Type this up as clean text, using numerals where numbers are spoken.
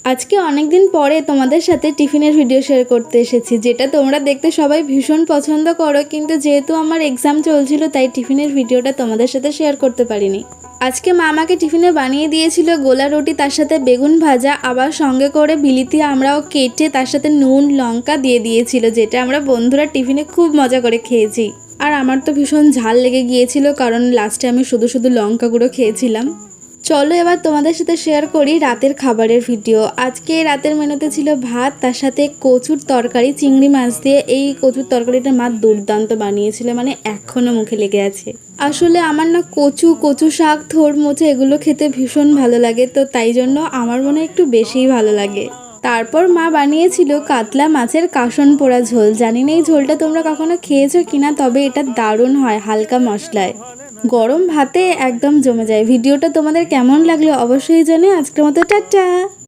আজকে অনেক দিন পরে তোমাদের সাথে টিফিনের ভিডিও শেয়ার করতে এসেছি, যেটা তোমরা দেখতে সবাই ভীষণ পছন্দ করো, কিন্তু যেহেতু আমার এক্সাম চলছিল তাই টিফিনের ভিডিওটা তোমাদের সাথে শেয়ার করতে পারিনি। আজকে মা আমাকে টিফিনে বানিয়ে দিয়েছিল গোলা রুটি, তার সাথে বেগুন ভাজা, আবার সঙ্গে করে বিলিতি আমরাও কেটে তার সাথে নুন লঙ্কা দিয়ে দিয়েছিল, যেটা আমরা বন্ধুরা টিফিনে খুব মজা করে খেয়েছি। আর আমার তো ভীষণ ঝাল লেগে গিয়েছিল, কারণ লাস্টে আমি শুধু শুধু লঙ্কা গুঁড়ো খেয়েছিলাম। চলো এবার তোমাদের সাথে শেয়ার করি রাতের খাবারের ভিডিও। আজকে রাতের মেনুতে ছিল ভাত, তার সাথে কচুর তরকারি চিংড়ি মাছ দিয়ে। এই কচুর তরকারিটা মা দুর্দান্ত বানিয়েছিল, মানে এখনও মুখে লেগে আছে। আসলে আমার না কচু শাক, থোড় মোচা এগুলো খেতে ভীষণ ভালো লাগে, তো তাই জন্য আমার মনে হয় একটু বেশিই ভালো লাগে। তারপর মা বানিয়েছিল কাতলা মাছের কাসন পোড়া ঝোল। জানি না এই ঝোলটা তোমরা কখনো খেয়েছো কিনা, তবে এটা দারুণ হয় হালকা মশলায়। গরম ভাতে একদম জমে যায়। ভিডিওটা তোমাদের কেমন লাগলো অবশ্যই জানিও। আজকের মতো টাটা।